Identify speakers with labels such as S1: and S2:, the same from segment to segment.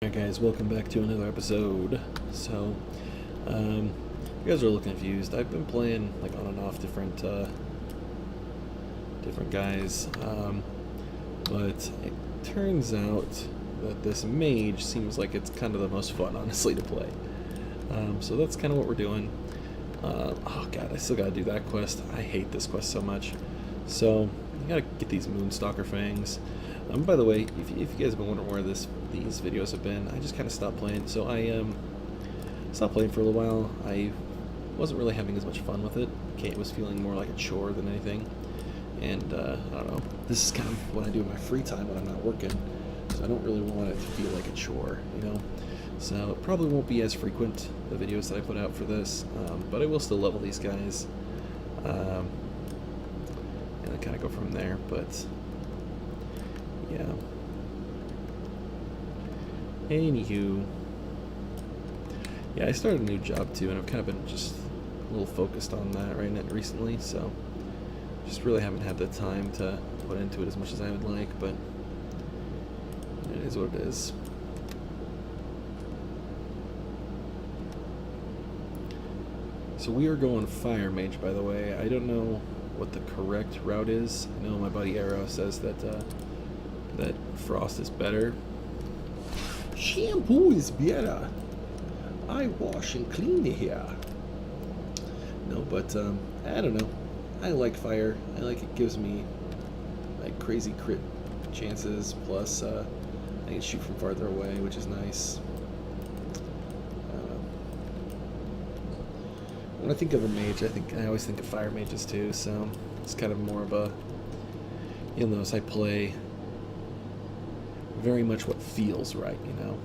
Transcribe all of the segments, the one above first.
S1: Alright guys, welcome back to another episode. So, you guys are looking confused. I've been playing like on and off different guys, but it turns out that this mage seems like it's kind of the most fun, honestly, to play. So that's kind of what we're doing. Oh god, I still gotta do that quest. I hate this quest so much. So, you gotta get these Moonstalker fangs. By the way, if you guys have been wondering where these videos have been, I just kind of stopped playing. So I stopped playing for a little while. I wasn't really having as much fun with it. It was feeling more like a chore than anything. And I don't know. This is kind of what I do in my free time when I'm not working. So I don't really want it to feel like a chore, you know. So it probably won't be as frequent, the videos that I put out for this, but I will still level these guys. And I kind of go from there, but yeah. Anywho, yeah, I started a new job too, and I've kind of been just a little focused on that right now recently, so just really haven't had the time to put into it as much as I would like, but it is what it is. So we are going Fire Mage, by the way. I don't know what the correct route is. I know my buddy Arrow says that that Frost is better. Shampoo is better. I wash and clean the hair. No, but I don't know. I like fire. I like it gives me like crazy crit chances. Plus, I can shoot from farther away, which is nice. When I think of a mage, I always think of fire mages too. So it's kind of more of a, you'll notice I play very much what feels right, you know.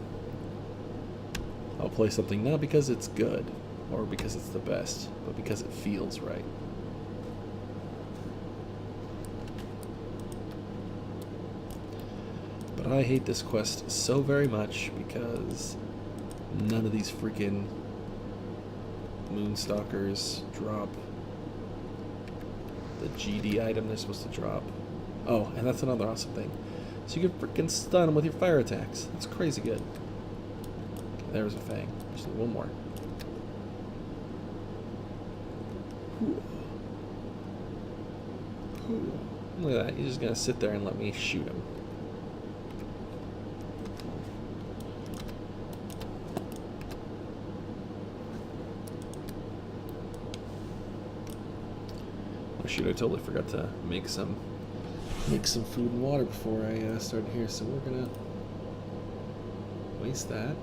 S1: I'll play something not because it's good or because it's the best, but because it feels right. But I hate this quest so very much because none of these freaking Moonstalkers drop the GD item they're supposed to drop. Oh, and that's another awesome thing. So you can freaking stun them with your fire attacks. That's crazy good. Okay, there's a fang. Just need one more. Look at that. He's just gonna sit there and let me shoot him. Oh shoot! I totally forgot to make some food and water before I started here, so we're gonna waste that.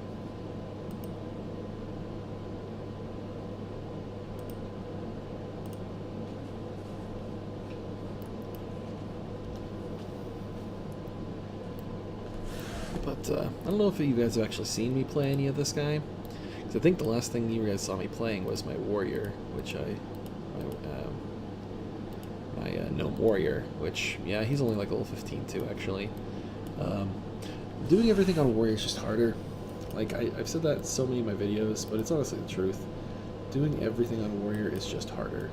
S1: But I don't know if you guys have actually seen me play any of this guy, because I think the last thing you guys saw me playing was my warrior, which my gnome warrior, which, yeah, he's only like level 15 too, actually. Doing everything on warrior is just harder. Like, I've said that in so many of my videos, but it's honestly the truth. Doing everything on warrior is just harder.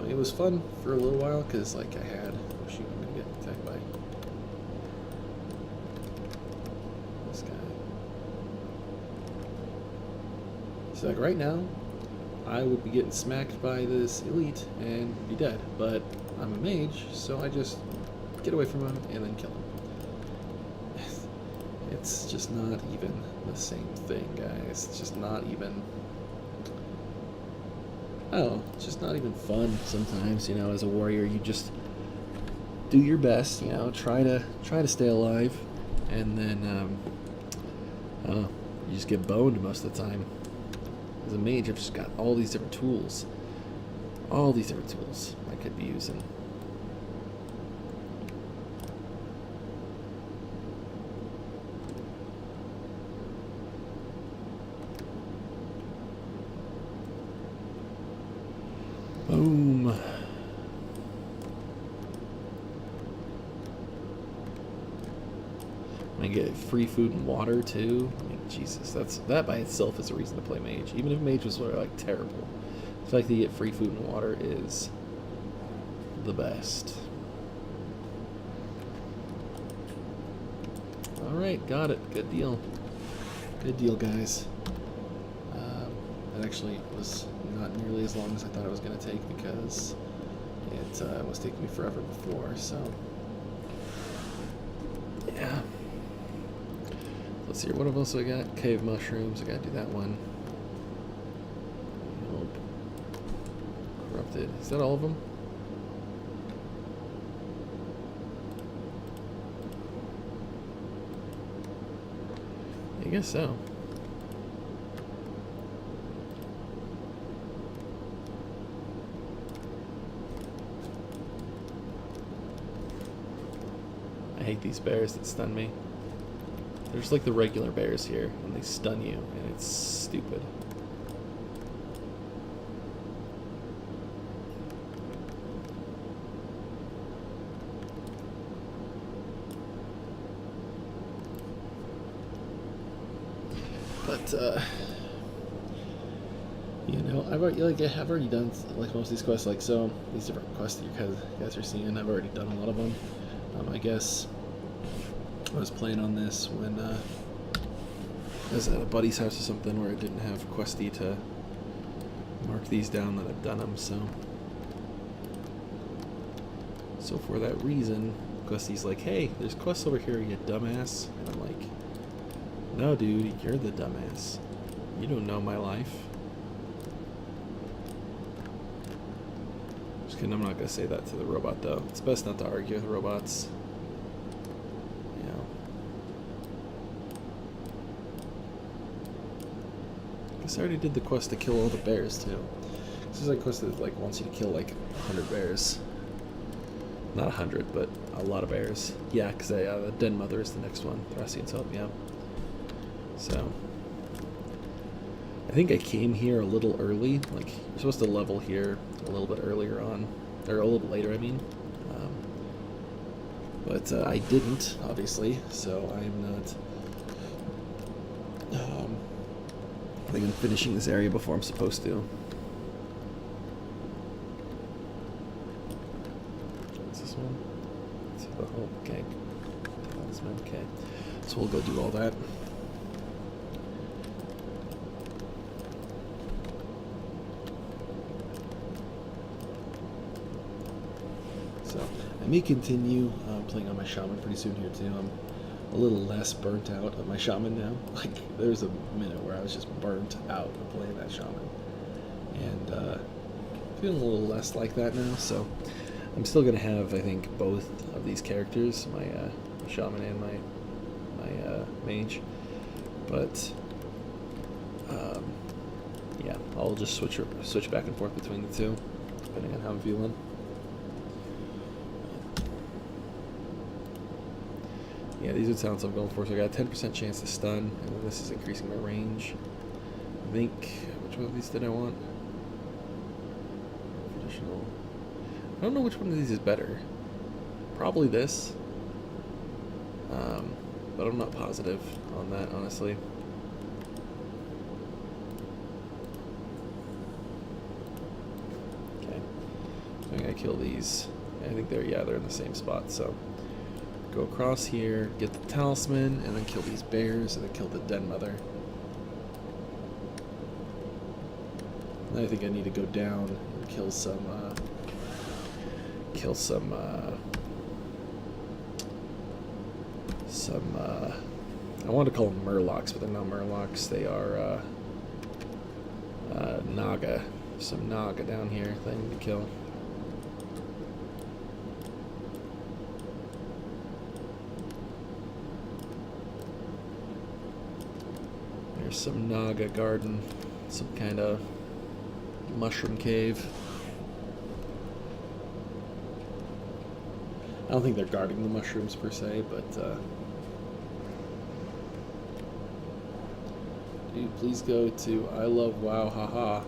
S1: It was fun for a little while, because, like, I had... Oh, shoot, I'm gonna get attacked by this guy. So, like, right now, I would be getting smacked by this elite and be dead, but I'm a mage, so I just get away from him and then kill him. It's just not even the same thing, guys. It's just not even... Oh, it's just not even fun sometimes, you know, as a warrior. You just do your best, you know, try to stay alive, and then you just get boned most of the time. As a mage, I've just got all these different tools. All these different tools I could be using. Boom. I get free food and water too. I mean, Jesus, that by itself is a reason to play mage. Even if mage was sort of like terrible, the fact that you get free food and water is the best. Alright, got it. Good deal. Good deal, guys. That actually was not nearly as long as I thought it was going to take because it was taking me forever before, so... Yeah. Let's see here, what else I got? Cave mushrooms, I gotta do that one. Nope. Corrupted. Is that all of them? I guess so. I hate these bears that stun me. There's like the regular bears here, and they stun you, and it's stupid. But you know, I've already done like most of these quests. Like, so these different quests that you guys are seeing, I've already done a lot of them. I guess I was playing on this when I was at a buddy's house or something where I didn't have Questy to mark these down that I've done them, so for that reason, Questy's like, hey, there's quests over here, you dumbass. And I'm like, no dude, you're the dumbass. You don't know my life. Just kidding, I'm not gonna say that to the robot though. It's best not to argue with robots. I already did the quest to kill all the bears too. This is a quest that like wants you to kill like 100 bears. Not 100, but a lot of bears. Yeah, because the Den Mother is the next one. Thracian's help, yeah. So I think I came here a little early. Like, you're supposed to level here a little bit earlier on, or a little later, I mean. But I didn't, obviously. So I'm not. I think I'm finishing this area before I'm supposed to. What's this one? It's the whole gang. Okay. So we'll go do all that. So I may continue playing on my shaman pretty soon here too. I'm a little less burnt out of my shaman now. Like, there's a minute where I was just burnt out of playing that shaman, and feeling a little less like that now. So I'm still gonna have, I think, both of these characters, my shaman and my mage, but yeah, I'll just switch back and forth between the two depending on how I'm feeling. Yeah, these are the sounds I'm going for. So I got a 10% chance to stun, and then this is increasing my range. I think, which one of these did I want? Additional. I don't know which one of these is better. Probably this. But I'm not positive on that, honestly. Okay. So I'm gonna kill these. I think they're in the same spot, so. Go across here, get the talisman, and then kill these bears, and then kill the Den Mother. And I think I need to go down and kill some I wanted to call them Murlocs, but they're not Murlocs. They are Naga. Some Naga down here that I need to kill. There's some Naga garden, some kind of mushroom cave. I don't think they're guarding the mushrooms per se, but dude, please go to I Love Wow Haha.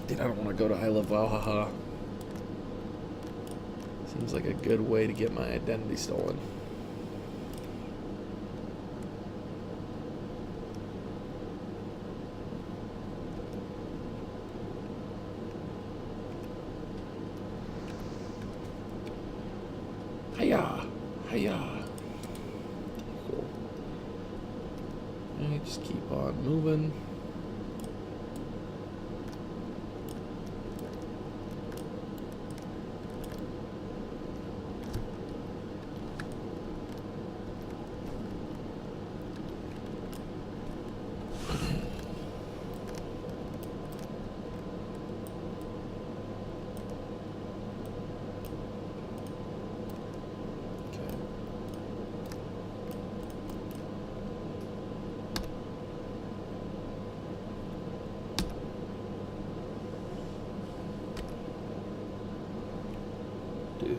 S1: Dude, I don't want to go to I Love Wow Haha. Seems like a good way to get my identity stolen. Hiya! Hiya! Cool. Okay, just keep on moving.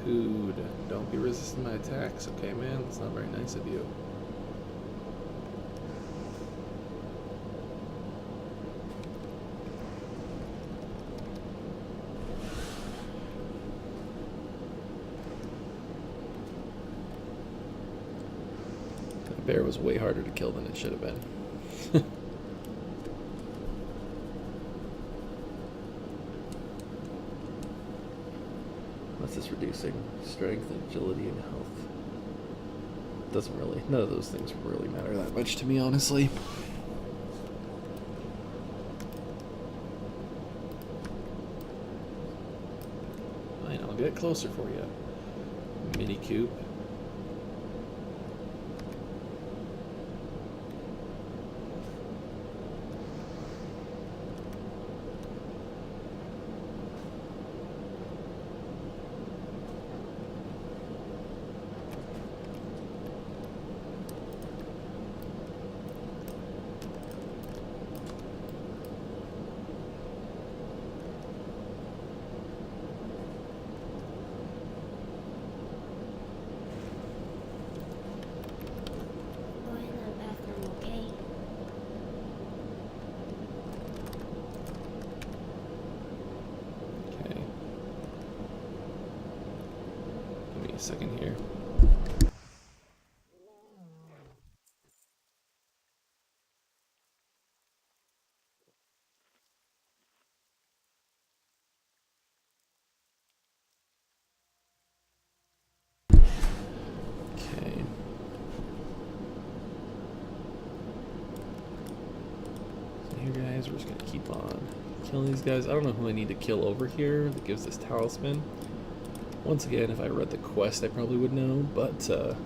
S1: Dude, don't be resisting my attacks, okay, man? That's not very nice of you. That bear was way harder to kill than it should have been. What's this reducing? Strength, agility, and health. Doesn't really, none of those things really matter that much to me, honestly. Fine, I'll get closer for you. Mini Coop. Second here. Okay. So here, guys, we're just gonna keep on killing these guys. I don't know who I need to kill over here that gives this talisman. Once again, if I read the quest, I probably would know, but it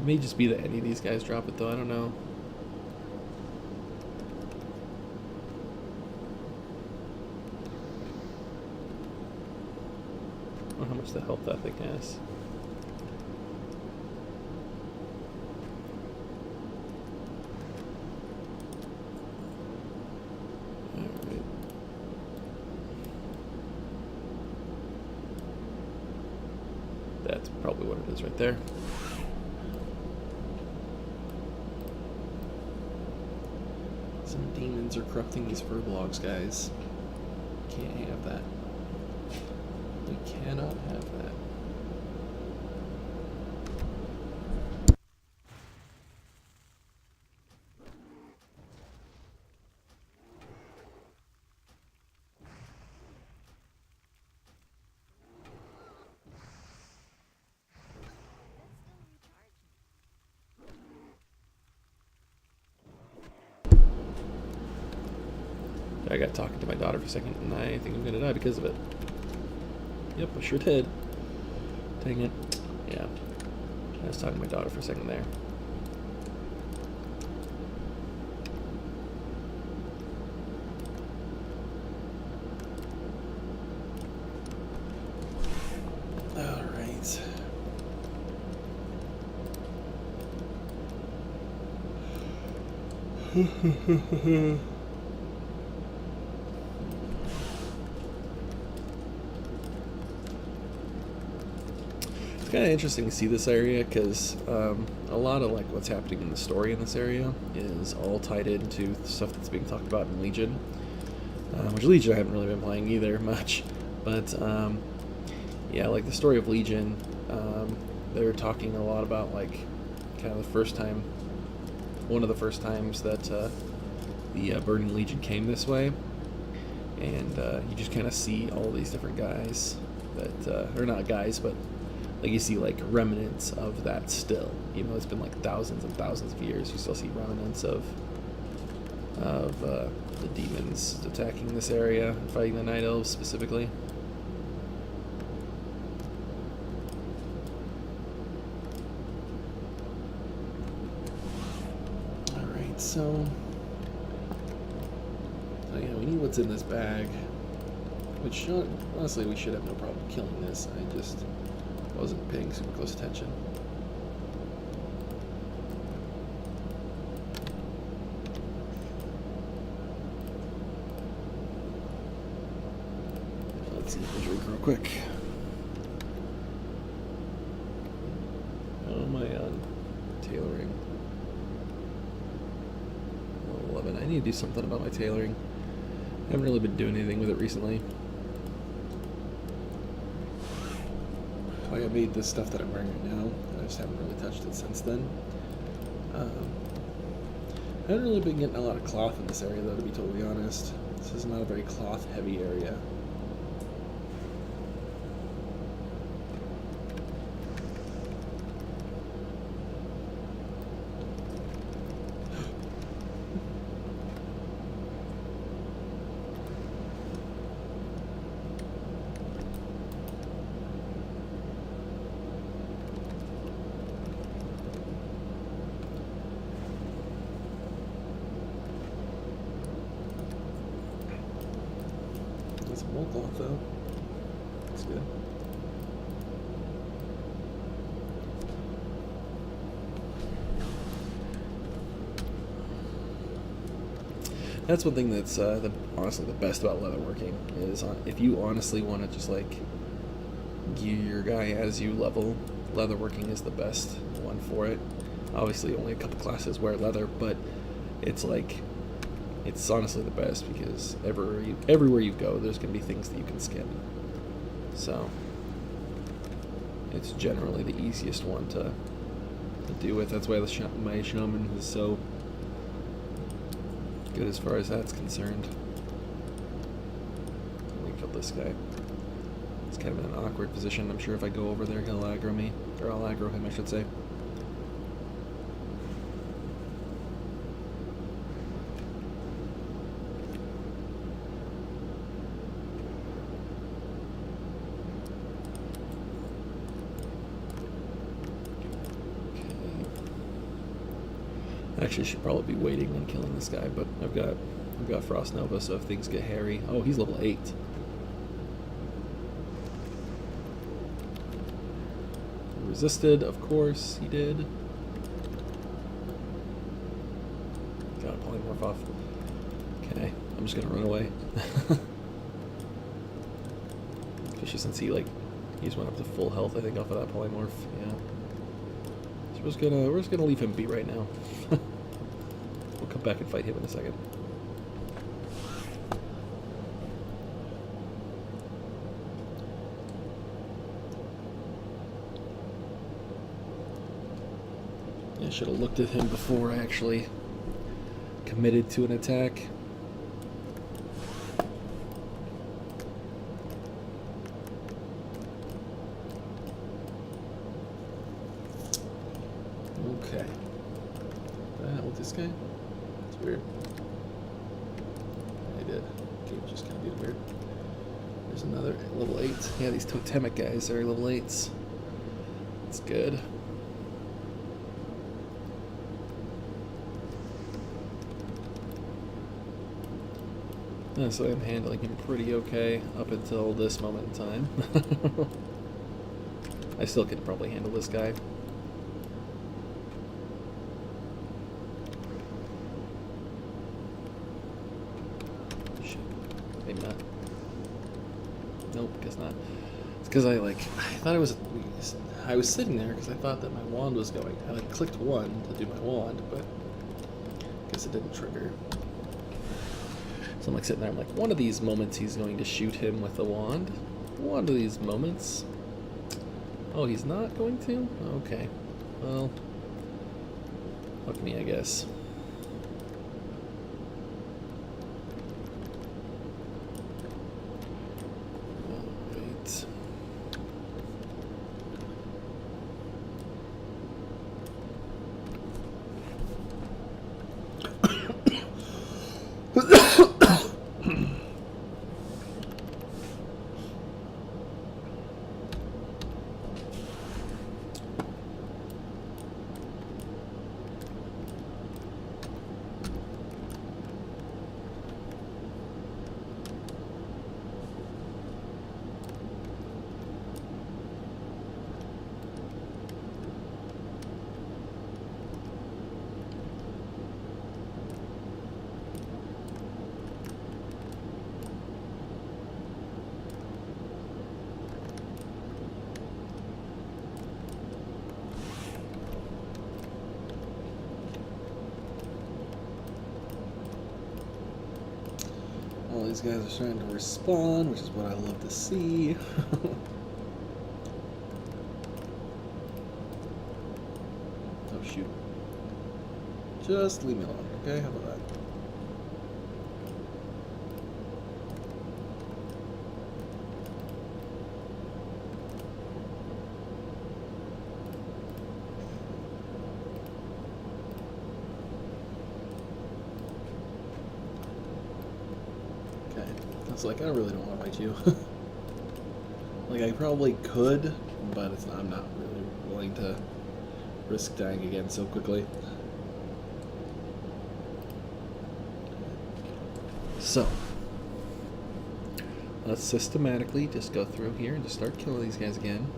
S1: may just be that any of these guys drop it, though. I don't know. I don't know how much the health that thing has. That's probably what it is right there. Some demons are corrupting these fur blocks, guys. Can't have that. We cannot have that. I got talking to my daughter for a second, and I think I'm gonna die because of it. Yep, I sure did. Dang it. Yeah. I was talking to my daughter for a second there. Alright. It's kind of interesting to see this area because a lot of like what's happening in the story in this area is all tied into the stuff that's being talked about in Legion, which Legion I haven't really been playing either much, but yeah, like the story of Legion, they're talking a lot about like kind of the first time, one of the first times that the Burning Legion came this way, and you just kind of see all these different guys that, or not guys, but like you see like remnants of that still. Even though it's been like thousands and thousands of years, you still see remnants of the demons attacking this area and fighting the night elves specifically. Alright, so yeah, we need what's in this bag. Which, honestly, we should have no problem killing this. I just wasn't paying super close attention. Let's see if I drink real quick. Oh my tailoring. 11. I need to do something about my tailoring. I haven't really been doing anything with it recently. Like I made this stuff that I'm wearing right now, I just haven't really touched it since then. I haven't really been getting a lot of cloth in this area though, to be totally honest. This is not a very cloth heavy area. Some wool cloth though. That's good. That's one thing that's honestly the best about leatherworking is if you honestly want to just like gear your guy as you level, leatherworking is the best one for it. Obviously, only a couple classes wear leather, but it's like it's honestly the best because everywhere you go, there's going to be things that you can skin. So it's generally the easiest one to do with. That's why my shaman is so good as far as that's concerned. Let me kill this guy. It's kind of in an awkward position. I'm sure if I go over there, he'll aggro me. Or I'll aggro him, I should say. Actually, should probably be waiting on killing this guy, but I've got Frost Nova, so if things get hairy. Oh, he's level 8. Resisted, of course, he did. Got polymorph off. Okay, I'm just gonna run away. Especially since he just went up to full health, I think, off of that polymorph. Yeah. So we're just gonna leave him be right now. We'll come back and fight him in a second. I should have looked at him before I actually committed to an attack. Okay. What the hell with this guy? It's weird. I did. Game just kind of being weird. There's another level 8. Yeah, these totemic guys are level 8s. That's good. Yeah, so I'm handling him pretty okay up until this moment in time. I still could probably handle this guy. Shit. Maybe not. Nope, guess not. It's because I thought I was sitting there because I thought that my wand was going. I clicked 1 to do my wand, but I guess it didn't trigger. So I'm sitting there, I'm one of these moments he's going to shoot him with the wand. One of these moments. Oh, he's not going to? Okay. Well, fuck me, I guess. Alright. these guys are starting to respawn, which is what I love to see. Oh shoot. Just leave me alone, okay? How about that? It's like, I really don't want to fight you. Like, I probably could, but I'm not really willing to risk dying again so quickly. So, let's systematically just go through here and just start killing these guys again.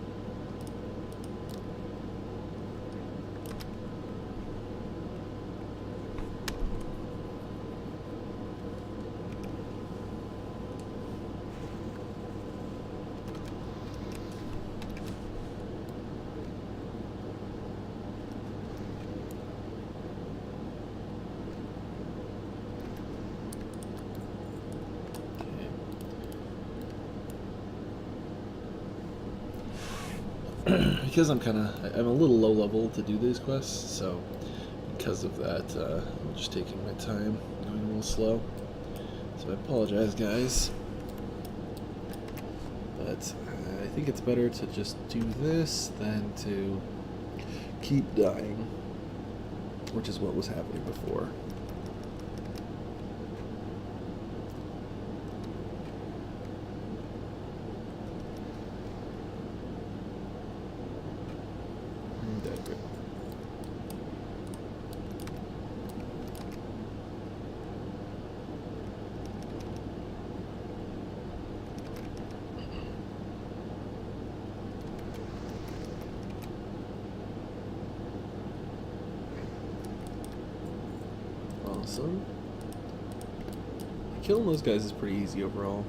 S1: Because I'm a little low level to do these quests, so because of that, I'm just taking my time, going a little slow. So I apologize, guys. But I think it's better to just do this than to keep dying, which is what was happening before. Awesome. Killing those guys is pretty easy overall.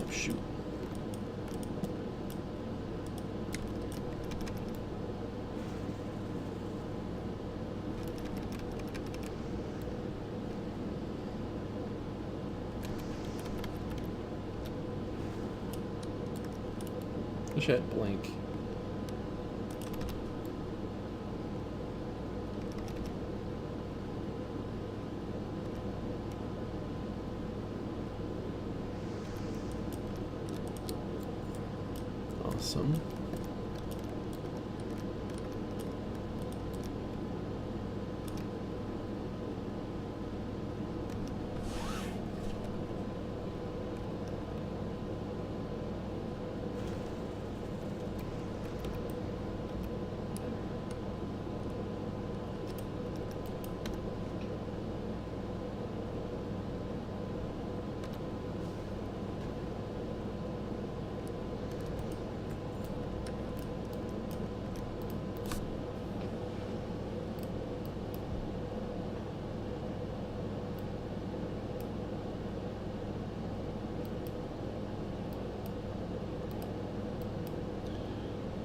S1: Oh, shoot. Wish I had blank. Awesome.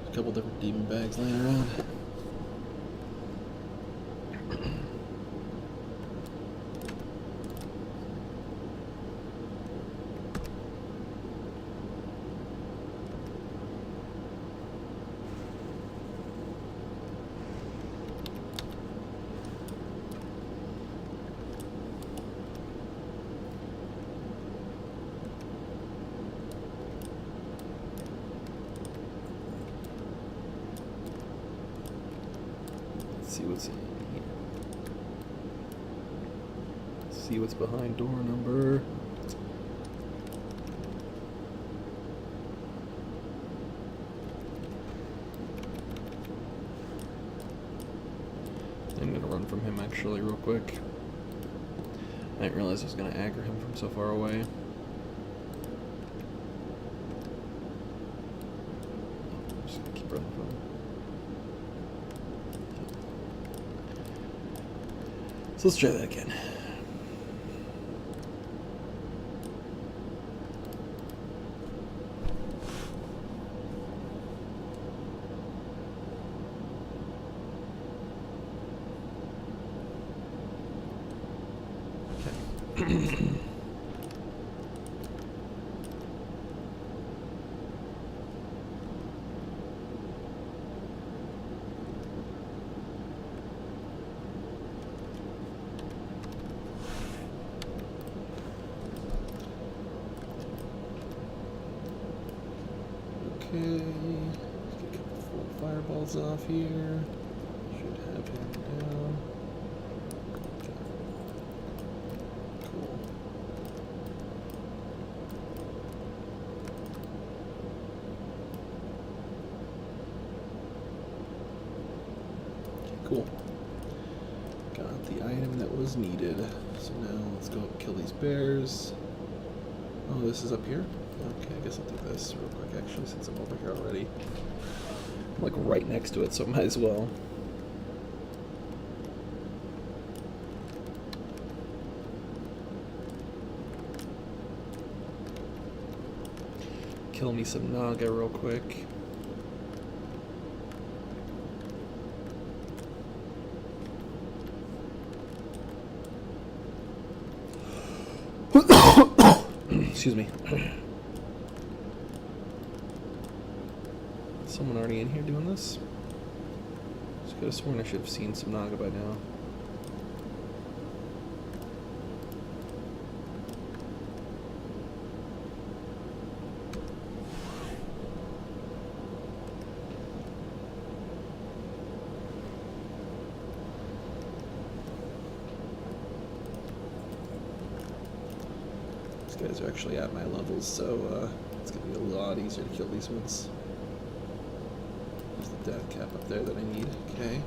S1: A couple different demon bags laying around. See what's in here. See what's behind door number. I'm gonna run from him actually real quick. I didn't realize I was gonna aggro him from so far away. I'm just gonna keep running from him. So let's try that again. Okay. Okay, let's get a couple full fireballs off here. Should have him down. Okay. Cool. Okay, cool. Got the item that was needed. So now let's go kill these bears. Oh, this is up here? Okay, I guess I'll do this real quick actually since I'm over here already. I'm like right next to it, so I might as well. Kill me some Naga real quick. Excuse me. Someone already in here doing this? Just could have sworn I should have seen some Naga by now. These guys are actually at my levels, so it's going to be a lot easier to kill these ones. There's the death cap up there that I need. Okay.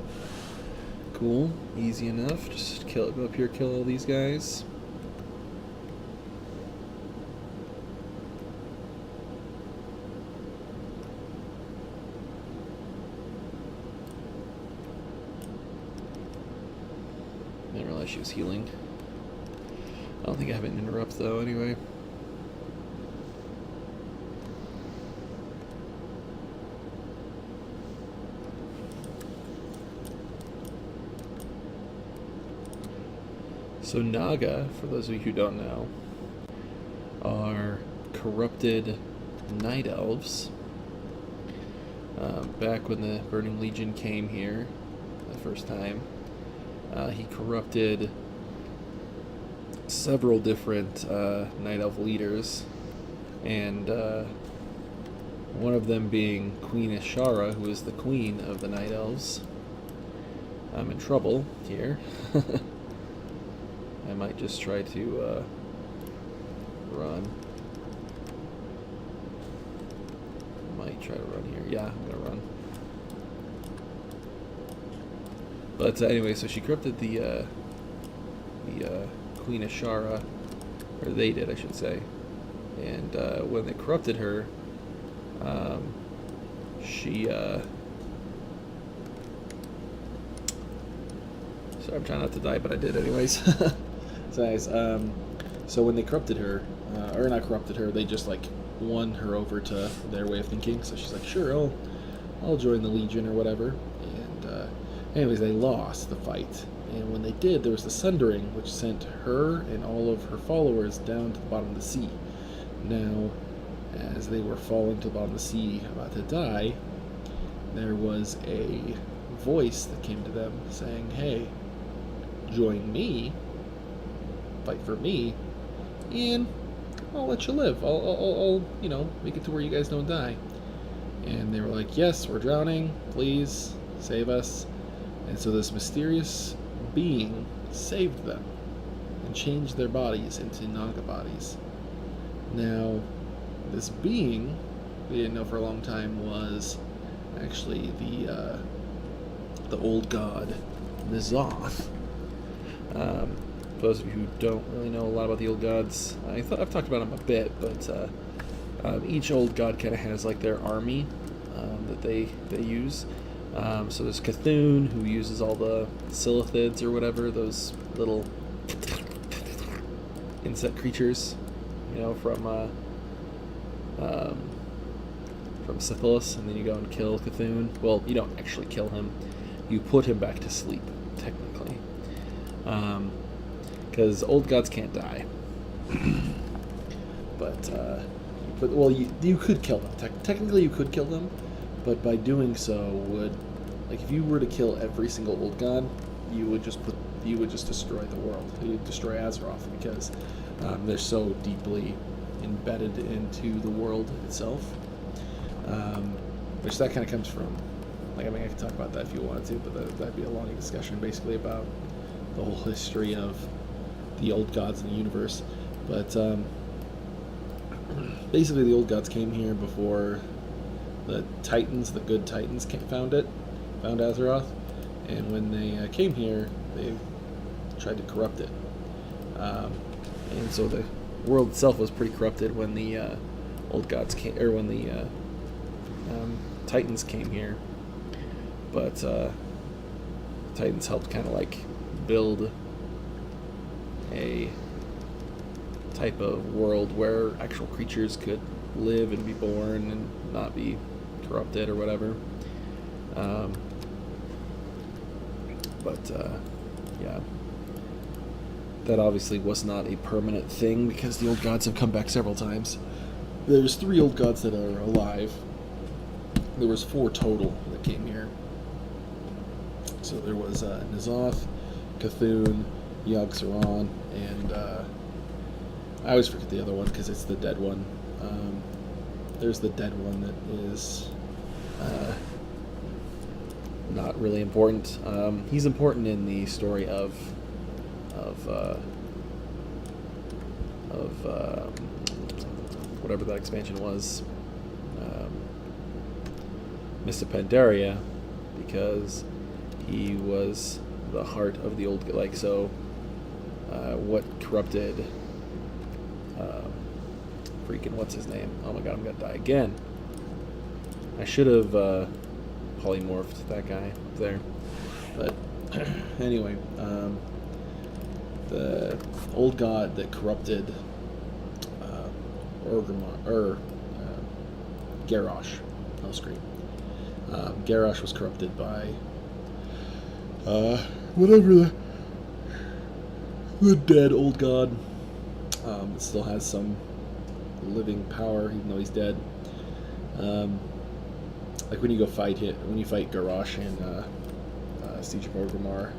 S1: Cool. Easy enough. Just go up here, kill all these guys. Didn't realize she was healing. I don't think I have an interrupt though, anyway. So Naga, for those of you who don't know, are corrupted night elves. Back when the Burning Legion came here the first time, he corrupted several different night elf leaders, and one of them being Queen Ishara, who is the queen of the night elves. I'm in trouble here. I might just try to run. Might try to run here. Yeah, I'm gonna run. But anyway, so she corrupted the Queen Ishara, or they did, I should say. And when they corrupted her, she sorry, I'm trying not to die, but I did anyways. So nice. So when they corrupted her, or not corrupted her, they just like won her over to their way of thinking. So she's like, sure, I'll join the Legion or whatever. And anyways, they lost the fight. And when they did, there was the Sundering, which sent her and all of her followers down to the bottom of the sea. Now, as they were falling to the bottom of the sea, about to die, there was a voice that came to them saying, hey, join me, fight for me, and I'll let you live. I'll you know, make it to where you guys don't die. And they were like, yes, we're drowning, please save us. And so this mysterious being saved them and changed their bodies into Naga bodies. Now, this being, we didn't know for a long time, was actually the old god Nizoth. For those of you who don't really know a lot about the old gods, I've talked about them a bit, but each old god kind of has like their army that they use. So there's Cthulhu, who uses all the silithids or whatever, those little insect creatures, you know, from Syphilis, and then you go and kill Cthulhu. Well, you don't actually kill him; you put him back to sleep, technically, because old gods can't die. But well, you could kill them. Technically, you could kill them, but by doing so would, like, if you were to kill every single old god, you would just destroy the world. You'd destroy Azeroth because they're so deeply embedded into the world itself. Which that kind of comes from, like, I mean, I could talk about that if you wanted to, but that'd be a long discussion, basically about the whole history of the old gods in the universe. But basically, the old gods came here before the Titans, the good Titans, found Azeroth, and when they came here, they tried to corrupt it, and so the world itself was pretty corrupted when the old gods came, or when the Titans came here. But Titans helped kind of like build a type of world where actual creatures could live and be born and not be corrupted or whatever. Yeah, that obviously was not a permanent thing because the old gods have come back several times. There's 3 old gods that are alive. There was 4 total that came here. So there was N'Zoth, Cthulhu, Yogg-Saron, and I always forget the other one because it's the dead one. There's the dead one that is not really important. He's important in the story of whatever that expansion was, Mr. Pandaria, because he was the heart of the old, like, so what corrupted freaking what's his name? Oh my god, I'm gonna die again. I should have polymorphed that guy there, but anyway, the old god that corrupted Garrosh. I'll scream. Garrosh was corrupted by whatever the dead old god. It still has some living power, even though he's dead. Like when you fight Garrosh in Siege of Orgrimmar,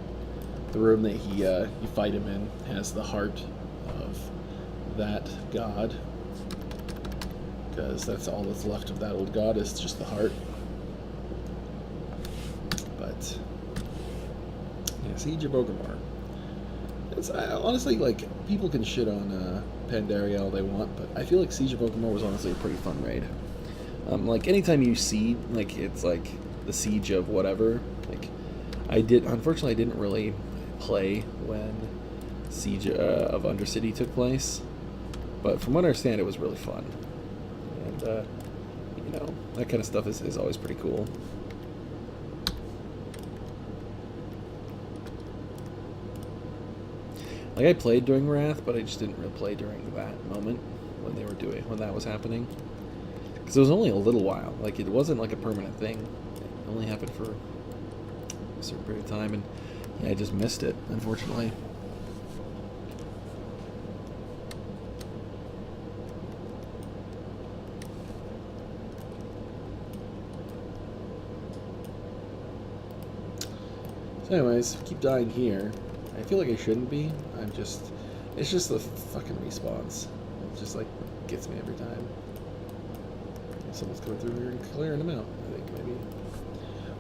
S1: the room that you fight him in has the heart of that god, because that's all that's left of that old god is just the heart. But yeah, Siege of Orgrimmar. Honestly, like, people can shit on Pandaria all they want, but I feel like Siege of Orgrimmar was honestly a pretty fun raid. Like, anytime you see, like, it's like the Siege of whatever, like, unfortunately I didn't really play when Siege of Undercity took place, but from what I understand, it was really fun, and you know, that kind of stuff is always pretty cool. Like, I played during Wrath, but I just didn't really play during that moment when that was happening, because it was only a little while. Like, it wasn't like a permanent thing. It only happened for a certain period of time, and yeah, I just missed it, unfortunately. So anyways, keep dying here. I feel like I shouldn't be. It's just the fucking respawns. It just, like, gets me every time. Someone's coming through here and clearing them out, I think, maybe.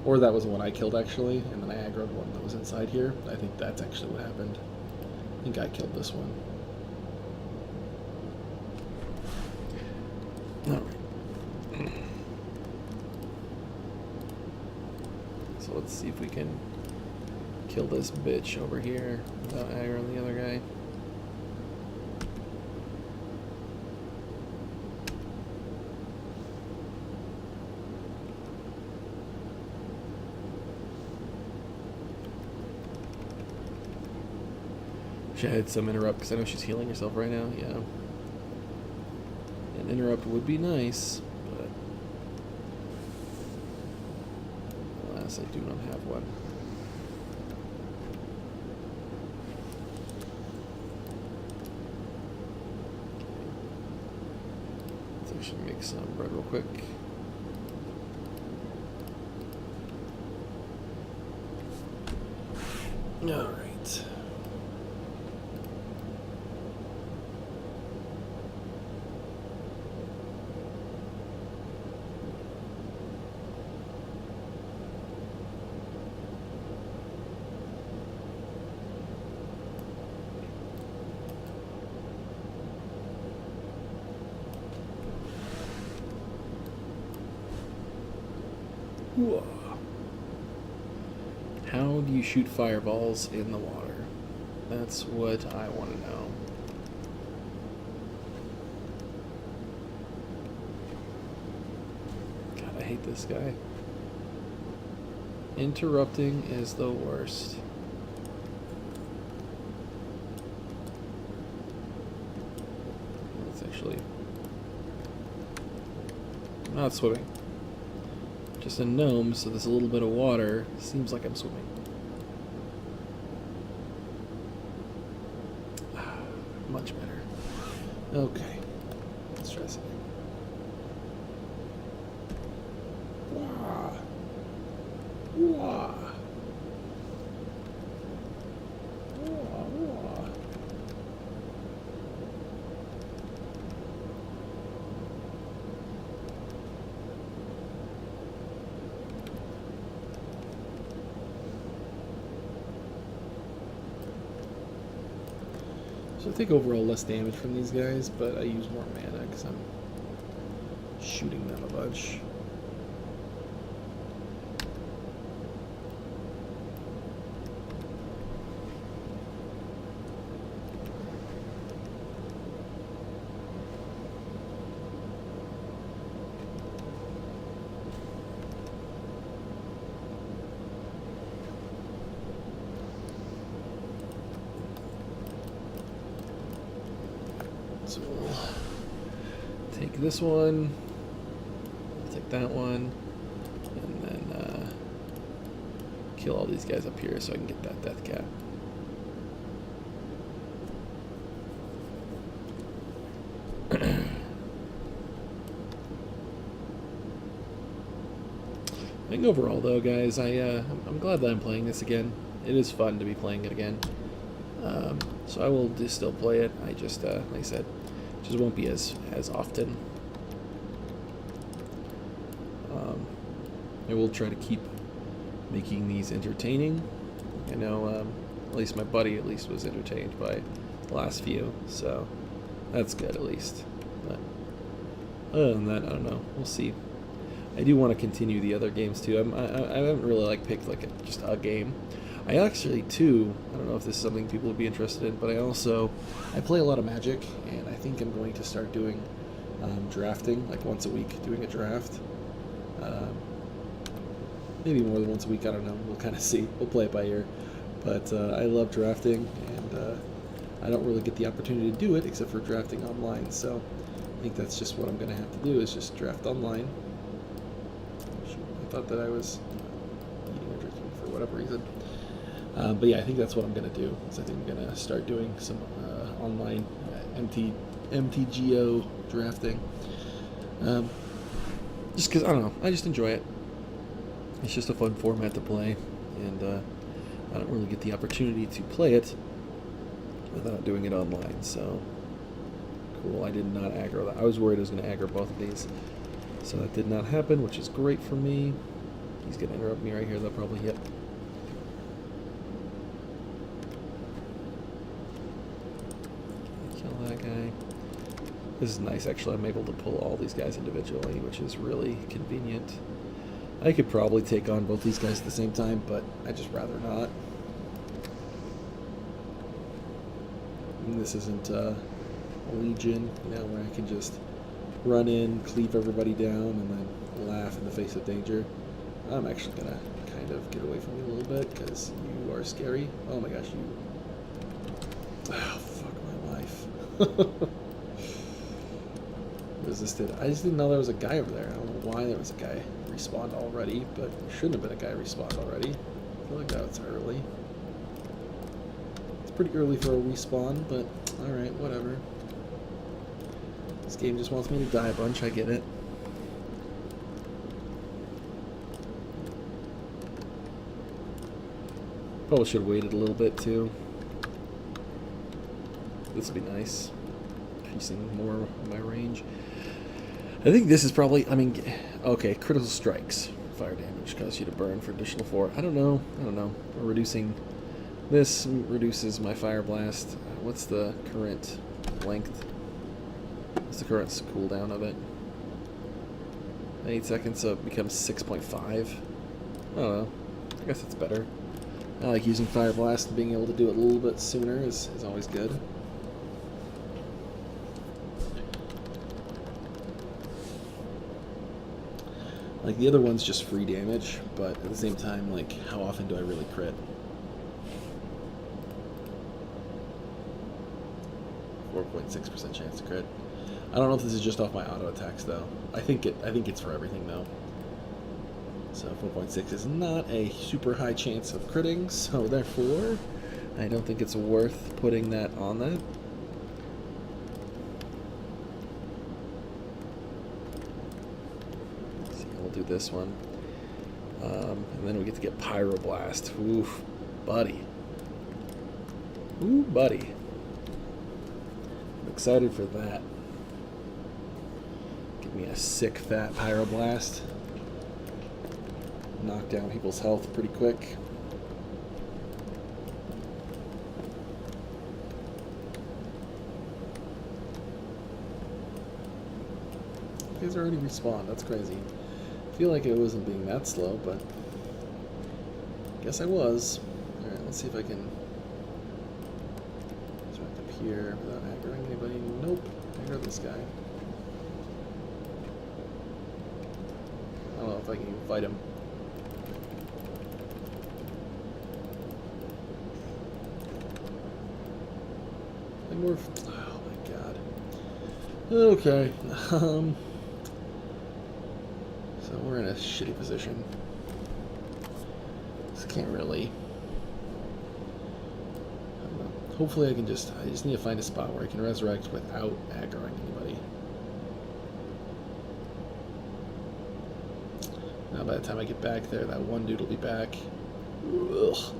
S1: Or that was the one I killed, actually, and then I aggroed one that was inside here. I think that's actually what happened. I think I killed this one. Alright. So let's see if we can kill this bitch over here without aggroing the other guy. Wish I had some interrupt, because I know she's healing herself right now. Yeah. An interrupt would be nice, but alas, I do not have one. Let's actually make some bread real quick. All right. How do you shoot fireballs in the water? That's what I want to know. God, I hate this guy. Interrupting is the worst. Let's actually... I'm not swimming. Just a gnome, so there's a little bit of water. Seems like I'm swimming. Much better. Okay. Let's try something. Wah. Wah. Wah, wah. So I think overall less damage from these guys, but I use more mana because I'm shooting them a bunch. So we'll take this one, take that one, and then kill all these guys up here so I can get that death cap. I think overall though, guys, I'm glad that I'm playing this again. It is fun to be playing it again. So I will just still play it. I just, like I said, just won't be as often. I will try to keep making these entertaining. I know at least my buddy was entertained by the last few, so that's good at least. But other than that, I don't know. We'll see. I do want to continue the other games too. I haven't really picked just a game. I actually too, I don't know if this is something people would be interested in, but I play a lot of Magic, and I think I'm going to start doing drafting, once a week, doing a draft. Maybe more than once a week, I don't know, we'll kind of see. We'll play it by ear. But I love drafting, and I don't really get the opportunity to do it except for drafting online, so I think that's just what I'm going to have to do, is just draft online. I thought that I was eating or drinking for whatever reason. But yeah, I think that's what I'm going to do. Is I think I'm going to start doing some online MTGO drafting. Just because, I don't know, I just enjoy it. It's just a fun format to play, and I don't really get the opportunity to play it without doing it online, so cool. I did not aggro that. I was worried I was going to aggro both of these, so that did not happen, which is great for me. He's going to interrupt me right here, though, probably. Yep. Kill that guy. This is nice, actually. I'm able to pull all these guys individually, which is really convenient. I could probably take on both these guys at the same time, but I'd just rather not. And this isn't a Legion, where I can just run in, cleave everybody down, and then laugh in the face of danger. I'm actually going to kind of get away from you a little bit, because you are scary. Oh my gosh, Oh, fuck my life. Resisted. I just didn't know there was a guy over there. I don't know why there was a guy respawned already, but there shouldn't have been a guy respawned already. I feel like that's early. It's pretty early for a respawn, but alright, whatever. This game just wants me to die a bunch, I get it. Probably should have waited a little bit too. This would be nice. Increasing more of my range. I think this is probably, I mean, okay, critical strikes. Fire damage causes you to burn for additional 4. I don't know. We're reducing, this reduces my fire blast. What's the current length? What's the current cooldown of it? 8 seconds, so it becomes 6.5. I don't know. I guess it's better. I like using fire blast and being able to do it a little bit sooner is always good. Like, the other one's just free damage, but at the same time, like, how often do I really crit? 4.6% chance to crit. I don't know if this is just off my auto attacks though. I think it's for everything though. So 4.6 is not a super high chance of critting, so therefore I don't think it's worth putting that on that. We'll do this one. And then we get to get Pyroblast. Oof, buddy. Ooh, buddy. I'm excited for that. Give me a sick, fat Pyroblast. Knock down people's health pretty quick. You guys already respawned. That's crazy. I feel like it wasn't being that slow, but I guess I was. Alright, let's see if I can distract up here without aggroing anybody. Nope. Aggro this guy. I don't know if I can even fight him. More. Oh my god. Okay. So we're in a shitty position. Just can't really. I don't know. Hopefully I just need to find a spot where I can resurrect without aggroing anybody. Now by the time I get back there, that one dude will be back. Ugh.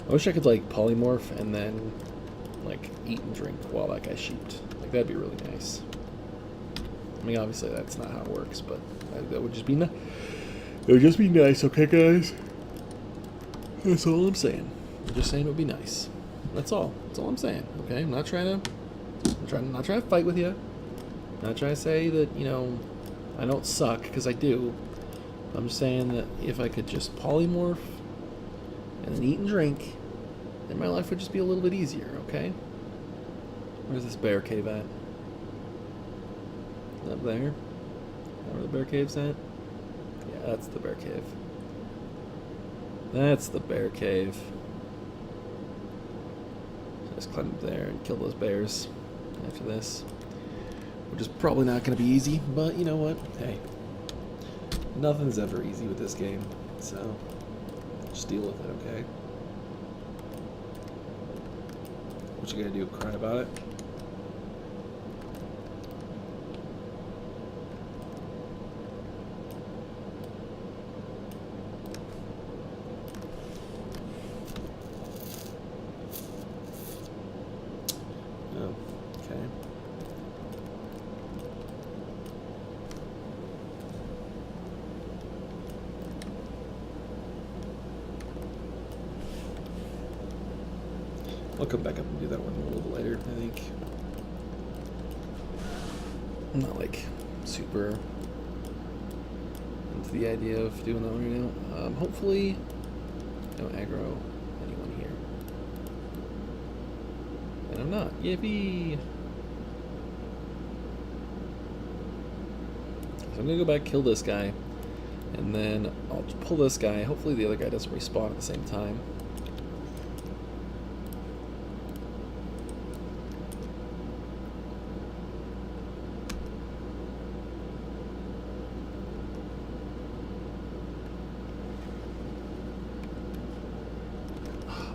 S1: I wish I could, like, polymorph and then, like, eat and drink while that guy sheeped. Like, that'd be really nice. I mean, obviously that's not how it works, but that would just be nice. It would just be nice, okay, guys? That's all I'm saying. I'm just saying it would be nice. That's all. That's all I'm saying, okay? I'm not trying to fight with you. I'm not trying to say that, you know, I don't suck, because I do. I'm just saying that if I could just polymorph and then eat and drink, then my life would just be a little bit easier, okay? Where's this bear cave at? Up there? Where the bear cave's at? Yeah, that's the bear cave. That's the bear cave. So just climb up there and kill those bears after this. Which is probably not going to be easy, but you know what? Hey. Nothing's ever easy with this game, so just deal with it, okay? What you gonna do, cry about it? Oh, okay. I'll come back up and do that one a little later, I think. I'm not, like, super into the idea of doing that one right now. Hopefully, don't aggro anyone here. And I'm not. Yippee! So I'm gonna go back, kill this guy, and then I'll pull this guy. Hopefully the other guy doesn't respawn at the same time.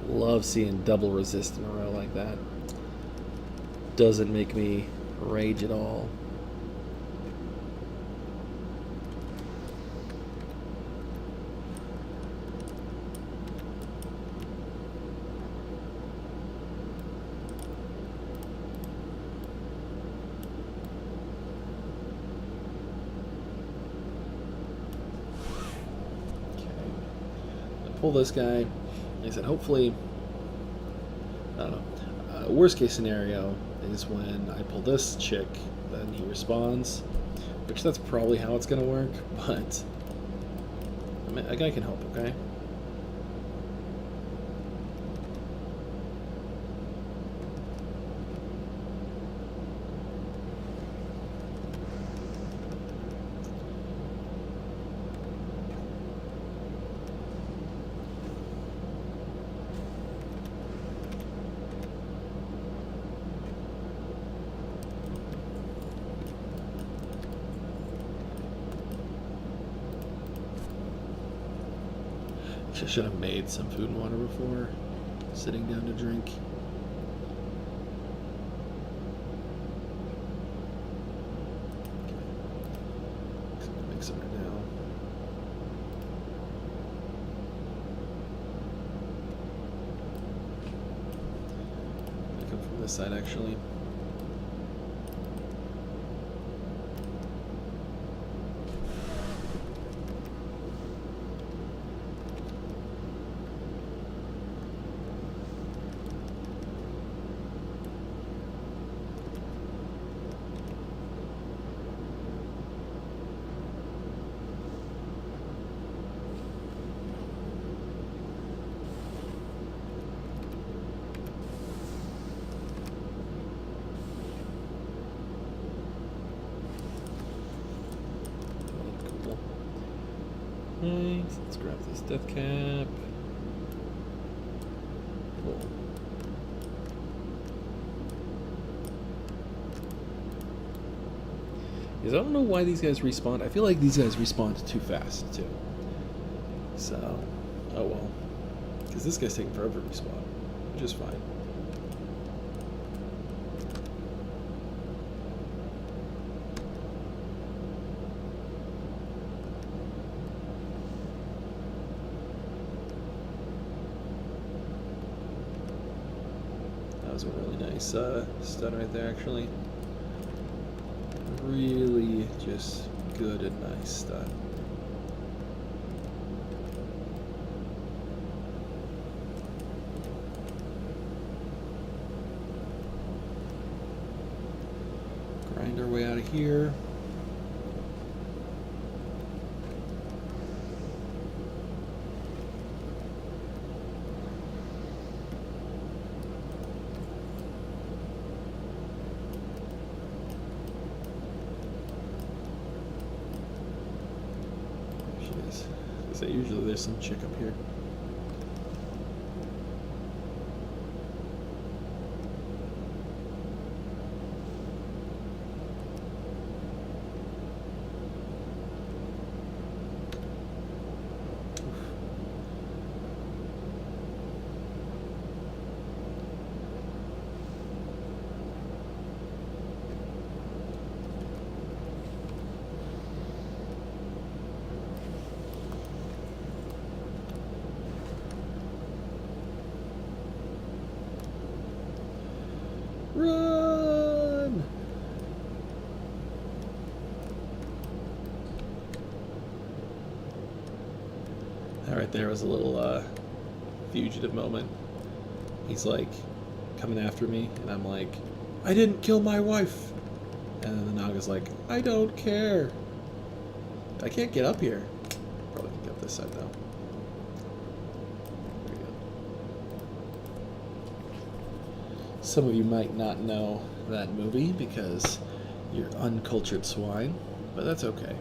S1: Love seeing double resist in a row like that. Doesn't make me rage at all. Okay. I'll pull this guy. Like I said, hopefully, I don't know. Worst case scenario is when I pull this chick, then he responds, which that's probably how it's gonna work. But I mean, a guy can help, okay? I should have made some food and water before sitting down to drink. Okay. So I'm gonna make some right now. I come from this side actually. Nice. Let's grab this death cap. Cool. Because I don't know why these guys respawn. I feel like these guys respawn too fast, too. So, oh well. Because this guy's taking forever to respawn, which is fine. That was a really nice stun right there, actually. Really just good and nice stun. Grind our way out of here. Usually there's some chick up here. Run! That right there was a little fugitive moment. He's like coming after me, and I'm like, I didn't kill my wife. And then the Naga's like, I don't care. I can't get up here. Probably can get up this side though. Some of you might not know that movie because you're uncultured swine, but that's okay.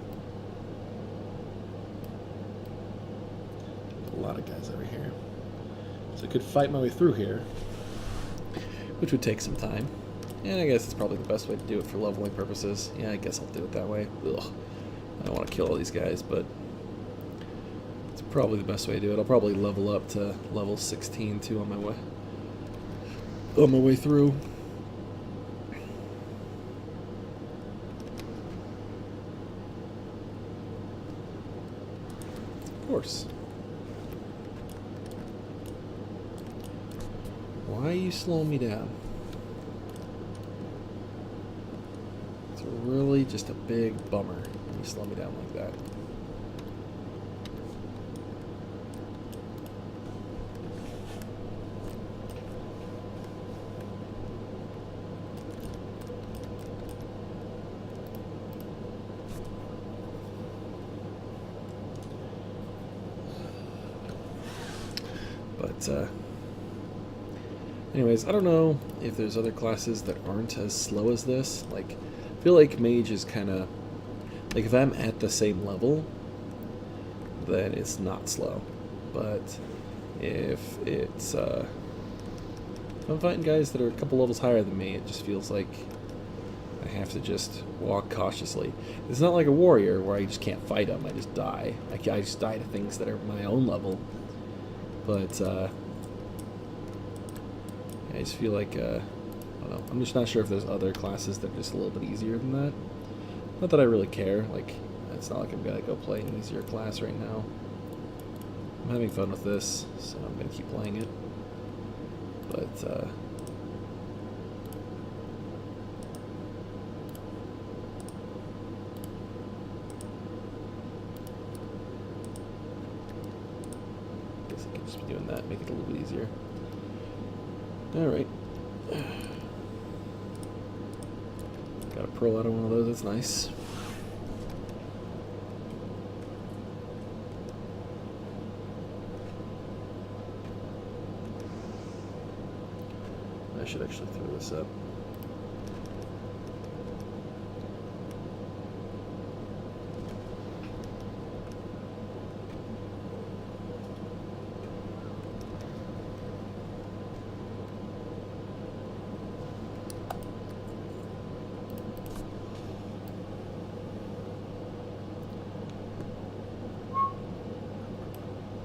S1: A lot of guys over here. So I could fight my way through here, which would take some time. And I guess it's probably the best way to do it for leveling purposes. Yeah, I guess I'll do it that way. Ugh. I don't want to kill all these guys, but it's probably the best way to do it. I'll probably level up to level 16 too on my way through. Of course. Why are you slowing me down? It's really just a big bummer when you slow me down like that. But, anyways, I don't know if there's other classes that aren't as slow as this. Like, I feel like Mage is kind of... Like, if I'm at the same level, then it's not slow. But if it's... if I'm fighting guys that are a couple levels higher than me, it just feels like I have to just walk cautiously. It's not like a warrior where I just can't fight them. I just die. I just die to things that are my own level. But, I just feel like, I don't know. I'm just not sure if there's other classes that are just a little bit easier than that. Not that I really care. Like, it's not like I'm going to go play an easier class right now. I'm having fun with this, so I'm going to keep playing it. But, guess I can just be doing that, make it a little bit easier. Alright. Got a pearl out of one of those, that's nice. I should actually throw this up.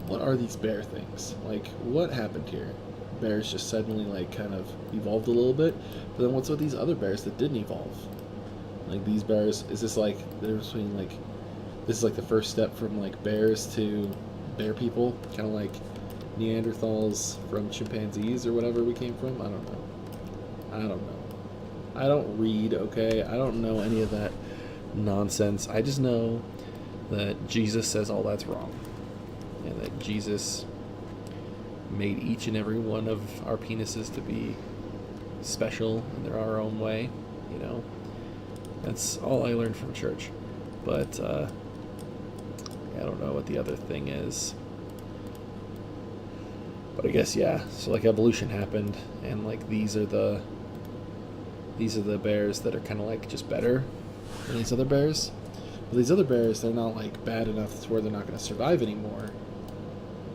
S1: What are these bear things? Like, what happened here? Bears just suddenly, like, kind of evolved a little bit, but then what's with these other bears that didn't evolve? Like, these bears, is this like, they're between, like, this is like the first step from, like, bears to bear people? Kind of like Neanderthals from chimpanzees or whatever we came from? I don't know. I don't know. I don't read, okay? I don't know any of that nonsense. I just know that Jesus says all that's wrong. And that Jesus made each and every one of our penises to be special in their own way, you know. That's all I learned from church. But I don't know what the other thing is. But I guess, yeah, so like evolution happened, and like these are the bears that are kind of like just better than these other bears. But these other bears, they're not like bad enough to where they're not going to survive anymore.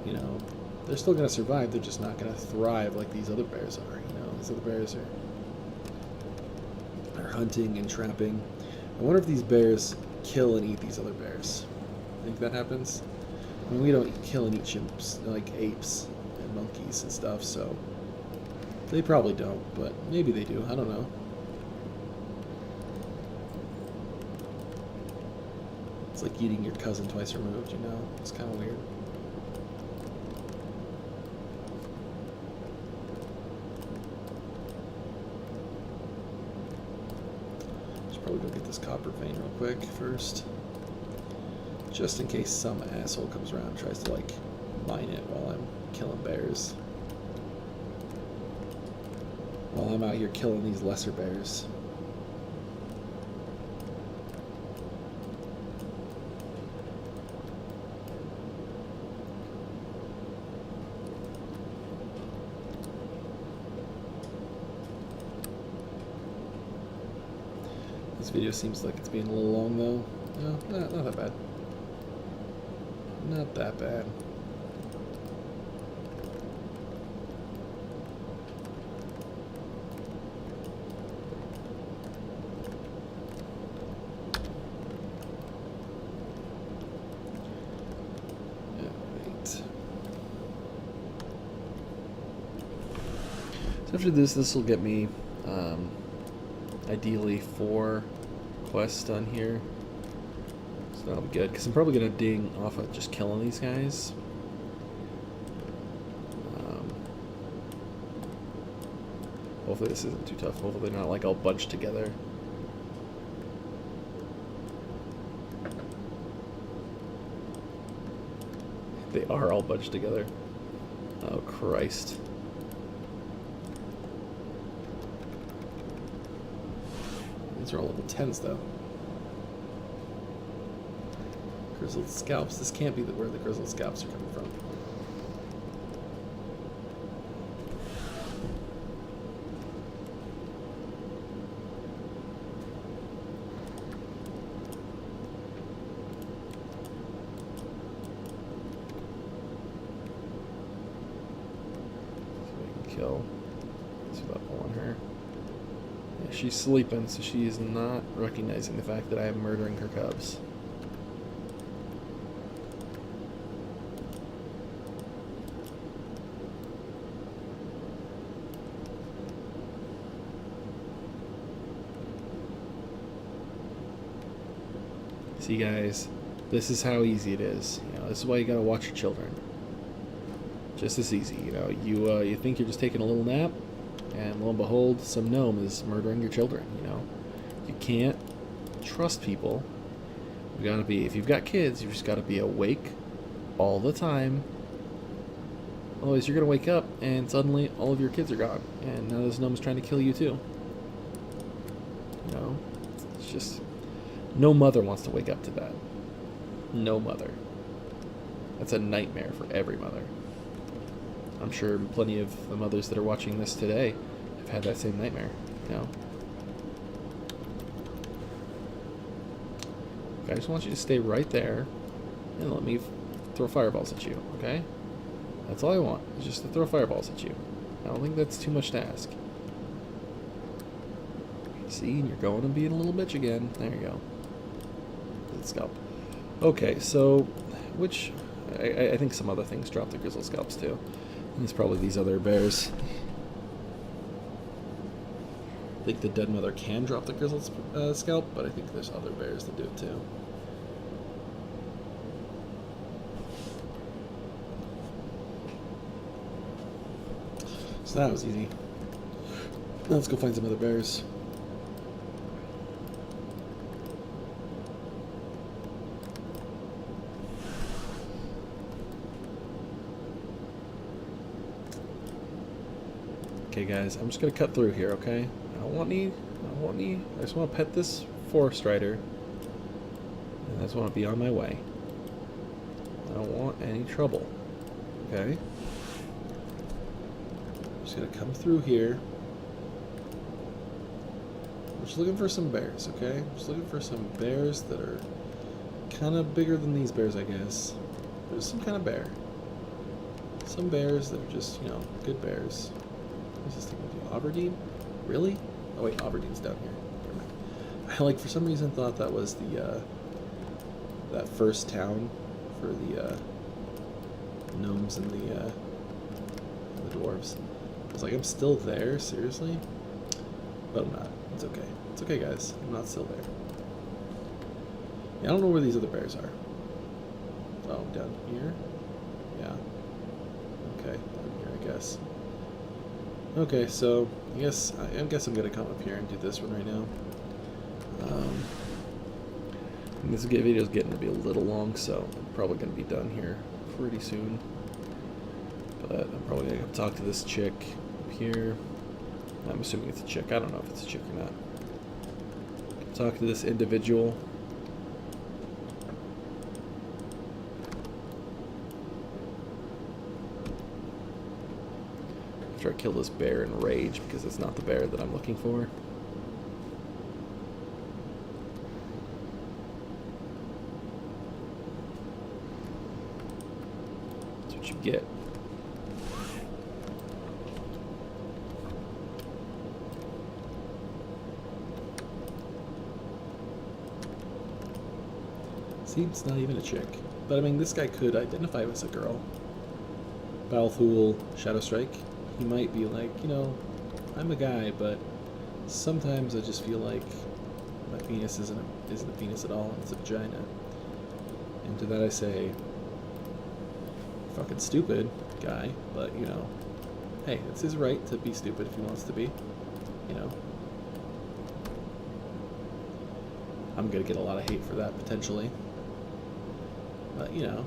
S1: You know, they're still going to survive, they're just not going to thrive like these other bears are, you know. These other bears are hunting and trapping. I wonder if these bears kill and eat these other bears. Think that happens? I mean, we don't kill and eat chimps, like apes and monkeys and stuff, so they probably don't, but maybe they do, I don't know. It's like eating your cousin twice removed, you know? It's kind of weird. Probably go get this copper vein real quick first, just in case some asshole comes around and tries to like mine it while I'm killing bears, while I'm out here killing these lesser bears. This video seems like it's being a little long though. No, not that bad. Not that bad. After this will get me, ideally 4 quests done here. So that'll be good, because I'm probably going to ding off of just killing these guys. Hopefully this isn't too tough. Hopefully they're not like all bunched together. They are all bunched together. Oh, Christ. These are all level 10s, though. Grizzled scalps. This can't be where the grizzled scalps are coming from. So we can kill. Let's see about pulling her. She's sleeping, so she is not recognizing the fact that I am murdering her cubs. See, guys, this is how easy it is. You know, this is why you gotta watch your children. Just this easy, you know. You think you're just taking a little nap, and lo and behold, some gnome is murdering your children, you know. You can't trust people. You gotta be, if you've got kids, you just gotta be awake all the time. Otherwise, you're gonna wake up, and suddenly all of your kids are gone. And now this gnome's trying to kill you too. You know? It's just, no mother wants to wake up to that. No mother. That's a nightmare for every mother. I'm sure plenty of the mothers that are watching this today have had that same nightmare, you know. I just want you to stay right there and let me throw fireballs at you, okay? That's all I want, is just to throw fireballs at you. I don't think that's too much to ask. See, and you're going and being a little bitch again. There you go. Scalp. Okay, so, which, I think some other things drop the grizzle scalps too. And it's probably these other bears. I think the dead mother can drop the grizzled scalp, but I think there's other bears that do it too. So that was easy. Now let's go find some other bears. Okay, guys, I'm just gonna cut through here, okay? I don't want any. I just want to pet this forest rider, and I just want to be on my way. I don't want any trouble, okay? I'm just gonna come through here. I'm just looking for some bears, okay? I'm just looking for some bears that are kind of bigger than these bears, I guess. There's some kind of bear. Some bears that are just, you know, good bears. What's this thing do? Aberdeen? Really? Oh wait, Aberdeen's down here. Never mind. I like for some reason thought that was the that first town for the gnomes and the dwarves. I was like, I'm still there, seriously? But I'm not. It's okay. It's okay, guys. I'm not still there. Yeah, I don't know where these other bears are. Oh, down here? Yeah. Okay, down here, I guess. Okay, so I guess I'm gonna come up here and do this one right now. This video is getting to be a little long, so I'm probably gonna be done here pretty soon. But I'm probably gonna talk to this chick up here. I'm assuming it's a chick. I don't know if it's a chick or not. Talk to this individual. After I kill this bear in rage, because it's not the bear that I'm looking for. what you get. See, it's not even a chick. But I mean, this guy could identify as a girl. Balthul, Shadow Strike. He might be like, you know, I'm a guy, but sometimes I just feel like my penis isn't a penis at all, it's a vagina. And to that I say, fucking stupid guy, but you know, hey, it's his right to be stupid if he wants to be, you know. I'm gonna get a lot of hate for that potentially, but you know.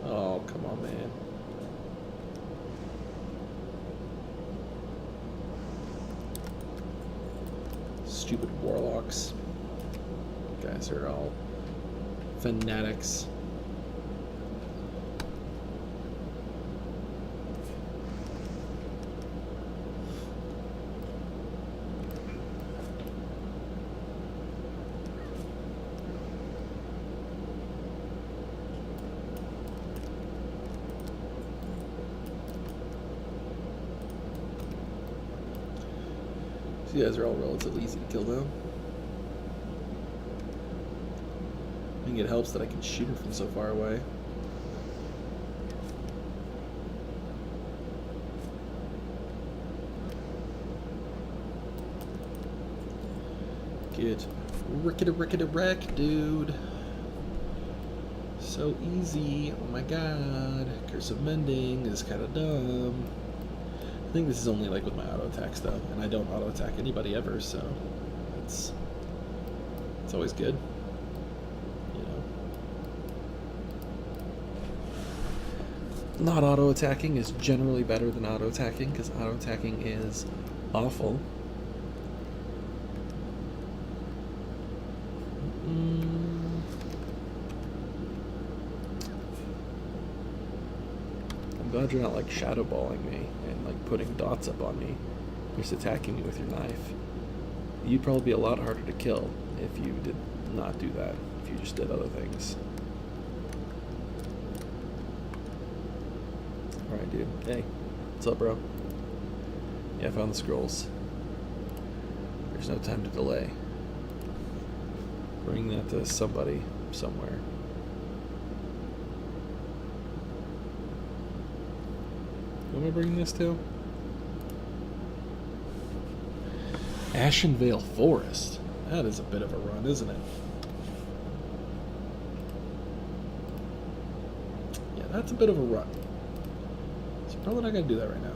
S1: Oh, come on, man. Stupid warlocks. You guys are all fanatics. You guys are all relatively easy to kill down. I think it helps that I can shoot him from so far away. Get rickety-wreck, dude. So easy. Oh my god. Curse of Mending is kind of dumb. I think this is only like with my auto attacks though, and I don't auto attack anybody ever, so it's always good, you know. Not auto attacking is generally better than auto attacking because auto attacking is awful. I'm glad you're not like shadow balling me and like putting dots up on me, just attacking me with your knife. You'd probably be a lot harder to kill if you did not do that, if you just did other things. Alright, dude. Hey, what's up, bro? Yeah, I found the scrolls. There's no time to delay. Bring that to somebody somewhere. Who am I bringing this to? Ashenvale Forest. That is a bit of a run, isn't it? Yeah, that's a bit of a run. So probably not going to do that right now.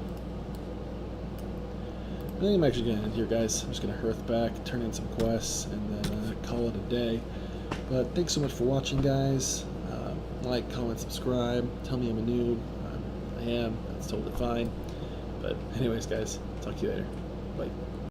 S1: I think I'm actually going to end here, guys. I'm just going to hearth back, turn in some quests, and then call it a day. But thanks so much for watching, guys. Like, comment, subscribe. Tell me I'm a noob. I am. That's totally fine. But anyways, guys, talk to you later. Bye.